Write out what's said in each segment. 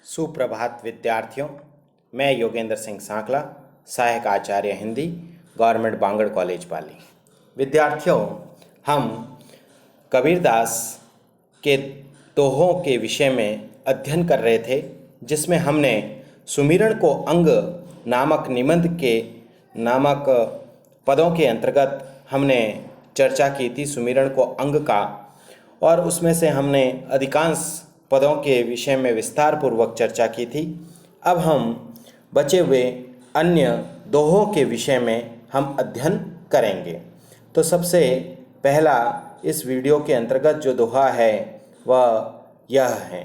सुप्रभात विद्यार्थियों। मैं योगेंद्र सिंह सांकला, सहायक आचार्य हिंदी, गवर्नमेंट बांगड़ कॉलेज पाली। विद्यार्थियों, हम कबीरदास के दोहों के विषय में अध्ययन कर रहे थे, जिसमें हमने सुमिरन को अंग नामक निबंध के नामक पदों के अंतर्गत हमने चर्चा की थी सुमिरन को अंग का, और उसमें से हमने अधिकांश पदों के विषय में विस्तार पूर्वक चर्चा की थी। अब हम बचे हुए अन्य दोहों के विषय में हम अध्ययन करेंगे। तो सबसे पहला इस वीडियो के अंतर्गत जो दोहा है वह यह है,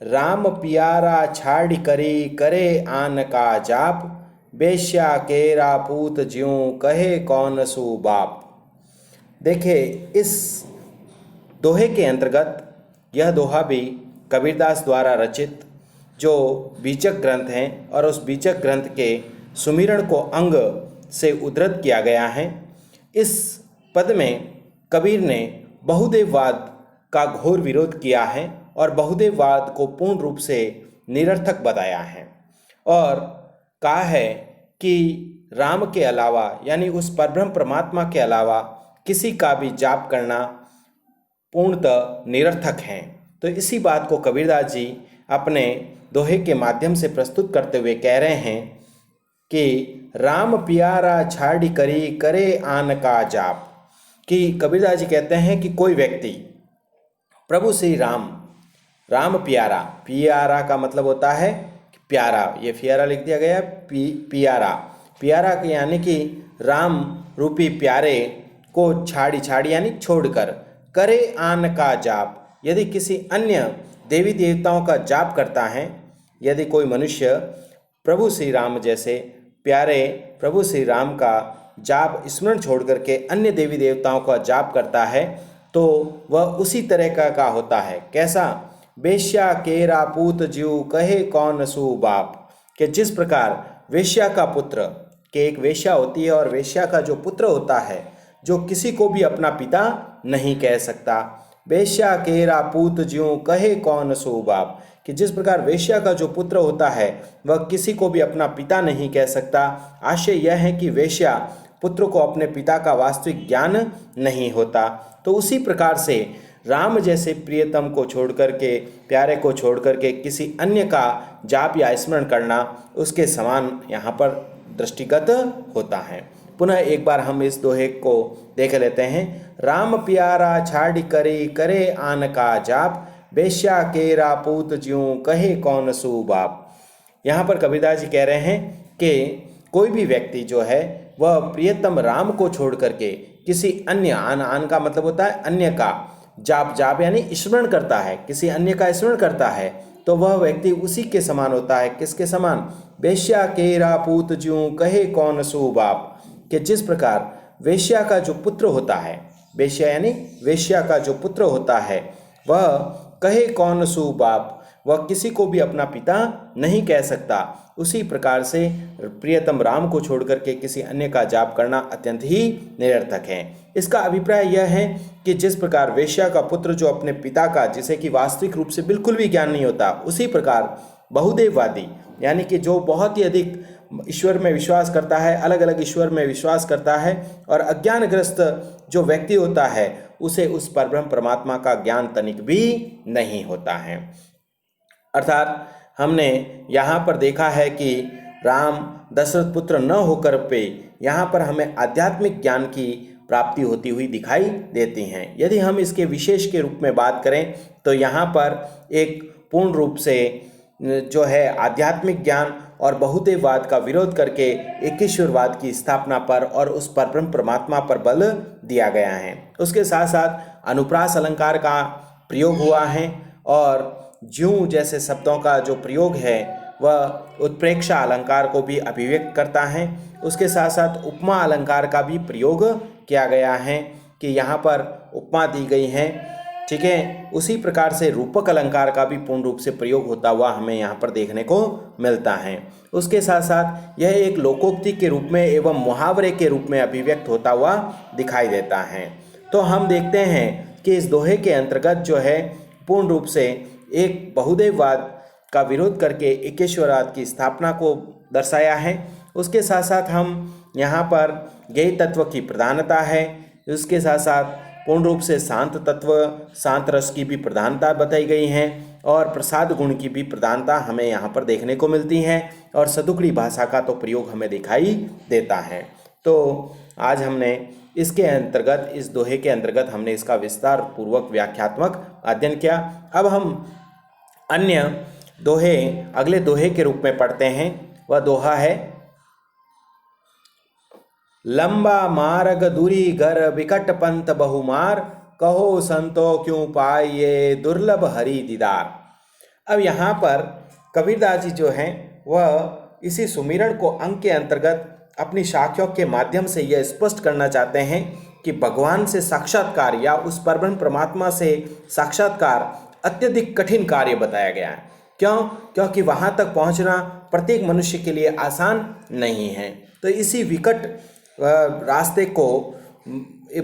राम पियारा छाड़ी करी करे आन का जाप, बेश्या केरा पूत ज्यों कहे कौन सु बाप। देखिए, इस दोहे के अंतर्गत यह दोहा भी कबीरदास द्वारा रचित जो बीजक ग्रंथ हैं और उस बीजक ग्रंथ के सुमिरन को अंग से उद्धृत किया गया है। इस पद में कबीर ने बहुदेववाद का घोर विरोध किया है और बहुदेववाद को पूर्ण रूप से निरर्थक बताया है और कहा है कि राम के अलावा यानी उस परब्रह्म परमात्मा के अलावा किसी का भी जाप करना पूर्णतः निरर्थक हैं। तो इसी बात को कबीरदास जी अपने दोहे के माध्यम से प्रस्तुत करते हुए कह रहे हैं कि राम पियारा छाड़ी करी करे आन का जाप। कि कबीरदास जी कहते हैं कि कोई व्यक्ति प्रभु श्री राम, राम पियारा, पियारा का मतलब होता है प्यारा, ये फियारा लिख दिया गया पियारा, पियारा यानी कि राम रूपी प्यारे को छाड़ी यानी छोड़कर करे आन का जाप, यदि किसी अन्य देवी देवताओं का जाप करता है, यदि कोई मनुष्य प्रभु श्री राम जैसे प्यारे प्रभु श्री राम का जाप स्मरण छोड़ करके अन्य देवी देवताओं का जाप करता है, तो वह उसी तरह का होता है। कैसा? वेश्या केरा पूत ज्यों कहे कौन सु बाप। कि जिस प्रकार वेश्या का पुत्र, के एक वेश्या होती है और वेश्या का जो पुत्र होता है जो किसी को भी अपना पिता नहीं कह सकता, वेश्या केरा पूत ज्यों कहे कौन सो बाप। कि जिस प्रकार वेश्या का जो पुत्र होता है वह किसी को भी अपना पिता नहीं कह सकता। आशय यह है कि वेश्या पुत्र को अपने पिता का वास्तविक ज्ञान नहीं होता। तो उसी प्रकार से राम जैसे प्रियतम को छोड़ करके, प्यारे को छोड़ करके किसी अन्य का जाप या स्मरण करना उसके समान यहाँ पर दृष्टिगत होता है। पुनः एक बार हम इस दोहे को देख लेते हैं। राम प्यारा छाड़ी करी करे आन का जाप, बेश्या केरा पूत ज्यों कहे कौन सु बाप। यहाँ पर कबीरदास जी कह रहे हैं कि कोई भी व्यक्ति जो है वह प्रियतम राम को छोड़ करके किसी अन्य, आन का मतलब होता है अन्य का, जाप यानी स्मरण करता है, किसी अन्य का स्मरण करता है, तो वह व्यक्ति उसी के समान होता है। किसके समान? बेश्या केरा पूत ज्यों कहे कौन सु बाप। कि जिस प्रकार वेश्या का जो पुत्र होता है, वेश्या यानी वेश्या का जो पुत्र होता है वह कहे कौन सु बाप, वह किसी को भी अपना पिता नहीं कह सकता, उसी प्रकार से प्रियतम राम को छोड़ करके किसी अन्य का जाप करना अत्यंत ही निरर्थक है। इसका अभिप्राय यह है कि जिस प्रकार वेश्या का पुत्र जो अपने पिता का, जिसे कि वास्तविक रूप से बिल्कुल भी ज्ञान नहीं होता, उसी प्रकार बहुदेववादी यानी कि जो बहुत ही अधिक ईश्वर में विश्वास करता है, अलग अलग ईश्वर में विश्वास करता है, और अज्ञानग्रस्त जो व्यक्ति होता है उसे उस परब्रह्म परमात्मा का ज्ञान तनिक भी नहीं होता है। अर्थात हमने यहाँ पर देखा है कि राम दशरथ पुत्र न होकर पे यहाँ पर हमें आध्यात्मिक ज्ञान की प्राप्ति होती हुई दिखाई देती हैं। यदि हम इसके विशेष के रूप में बात करें तो यहाँ पर एक पूर्ण रूप से जो है आध्यात्मिक ज्ञान और बहुदेववाद का विरोध करके एकेश्वरवाद की स्थापना पर और उस परब्रह्म परमात्मा पर बल दिया गया है। उसके साथ साथ अनुप्रास अलंकार का प्रयोग हुआ है और ज्यों जैसे शब्दों का जो प्रयोग है वह उत्प्रेक्षा अलंकार को भी अभिव्यक्त करता है। उसके साथ साथ उपमा अलंकार का भी प्रयोग किया गया है कि यहाँ पर उपमा दी गई है, ठीक है। उसी प्रकार से रूपक अलंकार का भी पूर्ण रूप से प्रयोग होता हुआ हमें यहाँ पर देखने को मिलता है। उसके साथ साथ यह एक लोकोक्ति के रूप में एवं मुहावरे के रूप में अभिव्यक्त होता हुआ दिखाई देता है। तो हम देखते हैं कि इस दोहे के अंतर्गत जो है पूर्ण रूप से एक बहुदेववाद का विरोध करके एकेश्वरवाद की स्थापना को दर्शाया है। उसके साथ साथ हम यहाँ पर ज्ञेय तत्व की प्रधानता है, उसके साथ साथ पूर्ण रूप से शांत तत्व, शांत रस की भी प्रधानता बताई गई है और प्रसाद गुण की भी प्रधानता हमें यहाँ पर देखने को मिलती है और सदुकड़ी भाषा का तो प्रयोग हमें दिखाई देता है। तो आज हमने इसके अंतर्गत, इस दोहे के अंतर्गत हमने इसका विस्तार पूर्वक व्याख्यात्मक अध्ययन किया। अब हम अन्य दोहे अगले दोहे के रूप में पढ़ते हैं। वह दोहा है, लंबा मार्ग दूरी घर विकट पंथ बहुमार, कहो संतो क्यों पाइये दुर्लभ हरि दीदार। अब यहाँ पर कबीरदास जी जो हैं वह इसी सुमिरन को अंग के अंतर्गत अपनी शाखियों के माध्यम से यह स्पष्ट करना चाहते हैं कि भगवान से साक्षात्कार या उस परब्रह्म परमात्मा से साक्षात्कार अत्यधिक कठिन कार्य बताया गया है। क्यों? क्योंकि वहाँ तक पहुँचना प्रत्येक मनुष्य के लिए आसान नहीं है। तो इसी विकट रास्ते को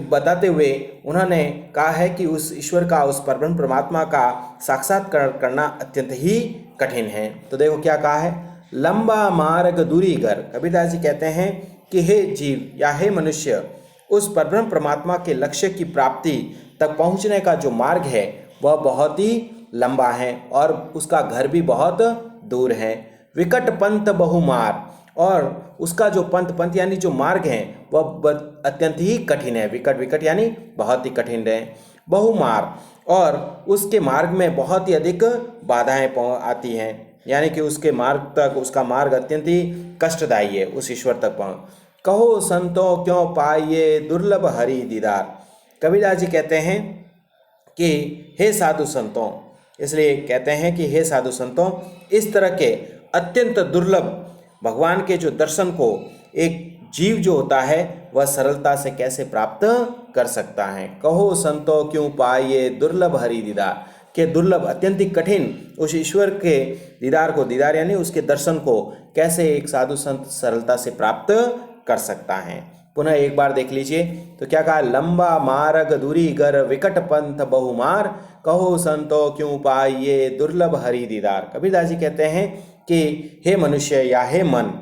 बताते हुए उन्होंने कहा है कि उस ईश्वर का, उस परब्रह्म परमात्मा का साक्षात्कार करना अत्यंत ही कठिन है। तो देखो क्या कहा है, लंबा मार्ग दूरी घर। कबीरदास जी कहते हैं कि हे जीव या हे मनुष्य, उस परब्रह्म परमात्मा के लक्ष्य की प्राप्ति तक पहुंचने का जो मार्ग है वह बहुत ही लंबा है और उसका घर भी बहुत दूर है। विकट पंथ बहुमार, और उसका जो पंथ यानी जो मार्ग है वह अत्यंत ही कठिन है। विकट यानी बहुत ही कठिन है। बहुमार, और उसके मार्ग में बहुत ही अधिक बाधाएं आती हैं, यानी कि उसके मार्ग तक, उसका मार्ग अत्यंत ही कष्टदायी है उस ईश्वर तक पहुँच। कहो संतो क्यों पाइये दुर्लभ हरि दीदार। कबीरदास जी कहते हैं कि हे साधु संतों, इसलिए कहते हैं कि हे साधु संतों, इस तरह के अत्यंत दुर्लभ भगवान के जो दर्शन को एक जीव जो होता है वह सरलता से कैसे प्राप्त कर सकता है। कहो संतो क्यों पाइये दुर्लभ हरि दीदार, के दुर्लभ अत्यंत कठिन उस ईश्वर के दीदार यानी उसके दर्शन को कैसे एक साधु संत सरलता से प्राप्त कर सकता है। पुनः एक बार देख लीजिए तो क्या कहा, लंबा मार्ग दूरी घर विकट पंथ बहुमार, कहो संतो क्यों पाइये दुर्लभ हरि दीदार। कबीरदास जी कहते हैं कि हे मनुष्य या हे मन,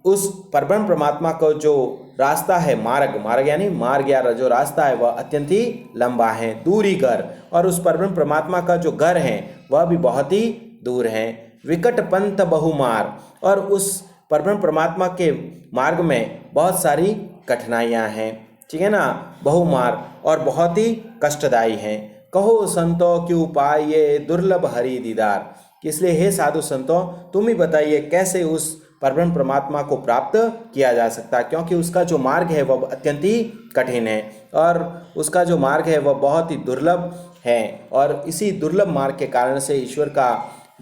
उस परब्रह्म परमात्मा का जो रास्ता है, मार्ग यानी मार्ग या जो रास्ता है वह अत्यंत ही लंबा है, दूरी घर, और उस परब्रह्म परमात्मा का जो घर है वह भी बहुत ही दूर है। विकट पंथ बहुमार, और उस परब्रह्म परमात्मा के मार्ग में बहुत सारी कठिनाइयाँ हैं, ठीक है ना, बहुमार और बहुत ही कष्टदायी हैं। कहो संतो क्यों पाइये दुर्लभ हरि दीदार, इसलिए हे साधु संतों, तुम ही बताइए कैसे उस परब्रह्म परमात्मा को प्राप्त किया जा सकता है, क्योंकि उसका जो मार्ग है वह अत्यंत ही कठिन है और उसका जो मार्ग है वह बहुत ही दुर्लभ है, और इसी दुर्लभ मार्ग के कारण से ईश्वर का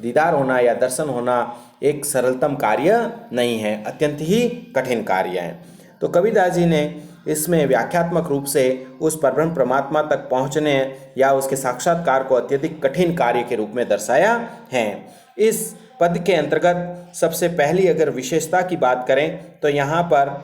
दीदार होना या दर्शन होना एक सरलतम कार्य नहीं है, अत्यंत ही कठिन कार्य है। तो कबीरदास जी ने इसमें व्याख्यात्मक रूप से उस परब्रह्म परमात्मा तक पहुँचने या उसके साक्षात्कार को अत्यधिक कठिन कार्य के रूप में दर्शाया है। इस पद के अंतर्गत सबसे पहली अगर विशेषता की बात करें तो यहाँ पर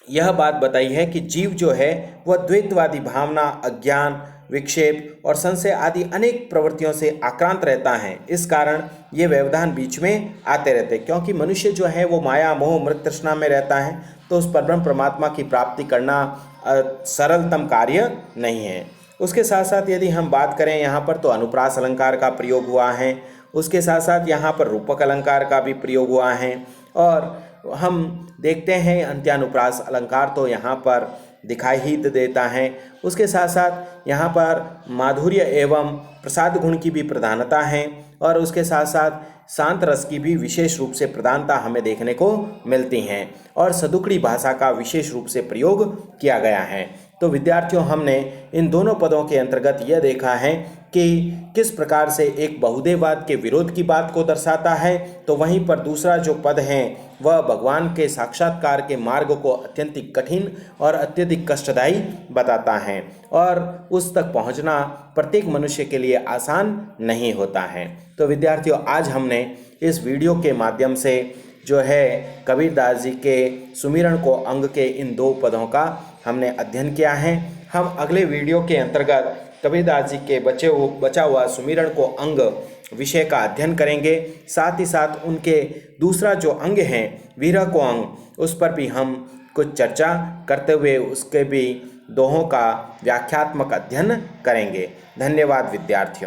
यह बात बताई है कि जीव जो है वह द्वैतवादी भावना, अज्ञान, विक्षेप और संशय आदि अनेक प्रवृत्तियों से आक्रांत रहता है। इस कारण ये व्यवधान बीच में आते रहते हैं, क्योंकि मनुष्य जो है वो माया, मोह, मृत तृष्णा में रहता है, तो उस परब्रह्म परमात्मा की प्राप्ति करना सरलतम कार्य नहीं है। उसके साथ साथ यदि हम बात करें यहाँ पर तो अनुप्रास अलंकार का प्रयोग हुआ है, उसके साथ साथ यहाँ पर रूपक अलंकार का भी प्रयोग हुआ है, और हम देखते हैं अंत्यानुप्रास अलंकार तो यहाँ पर दिखाई ही देता है। उसके साथ साथ यहाँ पर माधुर्य एवं प्रसाद गुण की भी प्रधानता है, और उसके साथ साथ शांत रस की भी विशेष रूप से प्रधानता हमें देखने को मिलती हैं, और सदुकड़ी भाषा का विशेष रूप से प्रयोग किया गया है। तो विद्यार्थियों, हमने इन दोनों पदों के अंतर्गत यह देखा है कि किस प्रकार से एक बहुदेववाद के विरोध की बात को दर्शाता है, तो वहीं पर दूसरा जो पद है वह भगवान के साक्षात्कार के मार्ग को अत्यंत कठिन और अत्यधिक कष्टदायी बताता है, और उस तक पहुंचना प्रत्येक मनुष्य के लिए आसान नहीं होता है। तो विद्यार्थियों, आज हमने इस वीडियो के माध्यम से जो है कबीरदास जी के सुमिरन को अंग के इन दो पदों का हमने अध्ययन किया है। हम अगले वीडियो के अंतर्गत कबीरदास जी के बचा हुआ सुमिरन को अंग विषय का अध्ययन करेंगे। साथ ही साथ उनके दूसरा जो अंग हैं विरह को अंग, उस पर भी हम कुछ चर्चा करते हुए उसके भी दोहों का व्याख्यात्मक अध्ययन करेंगे। धन्यवाद विद्यार्थियों।